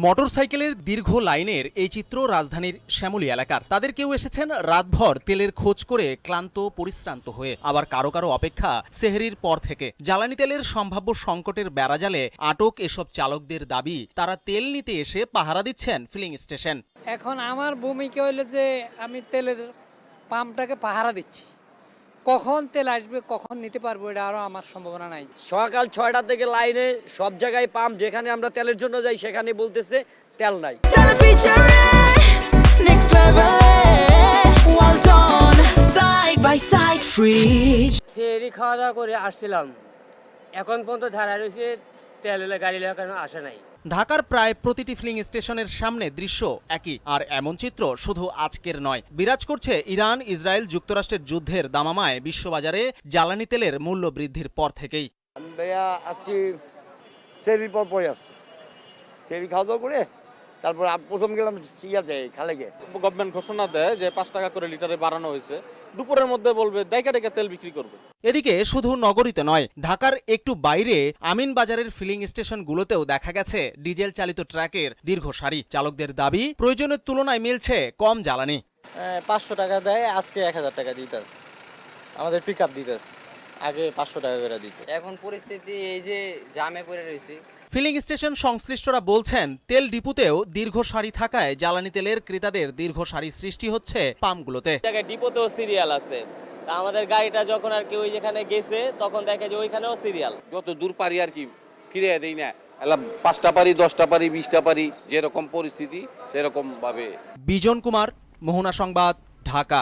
মোটরসাইকেলের দীর্ঘ লাইনের এই চিত্র রাজধানীর শ্যামলী এলাকার। তাদের কেউ এসেছেন রাতভর তেলের খোঁজ করে ক্লান্ত পরিশ্রান্ত হয়ে, আবার কারো কারো অপেক্ষা সেহরির পর থেকে। জ্বালানি তেলের সম্ভাব্য সংকটের বেড়াজালে আটক এসব চালকদের দাবি, তারা তেল নিতে এসে পাহারা দিচ্ছেন ফিলিং স্টেশন। এখন আমার ভূমিকা হইলো যে আমি তেলের পাম্পটাকে পাহারা দিচ্ছি, কখন তেল আসবে কখন নিতে পারবো এটা আরো আমার সম্ভাবনা নাই। সকাল 6টা থেকে লাইনে সব জায়গায় পাম্প, যেখানে আমরা তেলের জন্য যাই সেখানে বলতেছে তেল নাই। সেরি খাওয়া দাওয়া করে আসছিলাম, এখন পর্যন্ত ধারা রয়েছে তেল গাড়ি লাগানো আসে নাই। ঢাকার প্রায় প্রতিটি ফিলিং স্টেশনের সামনে দৃশ্য একই, আর এমন চিত্র শুধু আজকের নয়, বিরাজ করছে ইরান ইসরায়েল যুক্তরাষ্ট্রের যুদ্ধের দামামায় বিশ্ববাজারে জ্বালানি তেলের মূল্য বৃদ্ধির পর থেকেই। আমি ভাইয়া আসছি সেরির পর পরে আসছি, সেরি খাওয়া দাওয়া করে তারপর প্রথম গেলাম ইয়াতে খালে গিয়ে। গভর্নমেন্ট ঘোষণা দেয় যে 5 টাকা করে লিটারে বাড়ানো হয়েছে, দুপুরের মধ্যে বলবে ডাইকা ডাইকা তেল বিক্রি করবে। এদিকে শুধু নগরীতে নয়, ঢাকার একটু বাইরে আমিনবাজারের ফিলিং স্টেশনগুলোতেও দেখা গেছে ডিজেল চালিত ট্রাকের দীর্ঘ সারি। চালকদের দাবি, প্রয়োজনের তুলনায় মিলছে কম জ্বালানি। 500 টাকা দেয়, আজকে 1000 টাকা দিতেছে, আমাদের পিক আপ দিতেছে, আগে 500 টাকা করে দিত। এখন পরিস্থিতি এই যে জামে পড়ে রয়েছে। ফিলিং স্টেশন সংশ্লিষ্টরা বলছেন, তেল ডিপুতেও দীর্ঘ সারি থাকায় জ্বালানি তেলের ক্রেতাদের দীর্ঘ সারি সৃষ্টি হচ্ছে পাম্পগুলোতে। জায়গায় ডিপোতেও সিরিয়াল আছে, তা আমাদের গাড়িটা যখন আর কি ওই যেখানে গেছে তখন দেখে যে ওইখানেও সিরিয়াল। যত দূর পারি আর কি ফিরে দেই না, 5টা পারি 10টা পারি 20টা পারি, যেরকম পরিস্থিতি সেরকম ভাবে। বিজন কুমার, মোহনা সংবাদ, ঢাকা।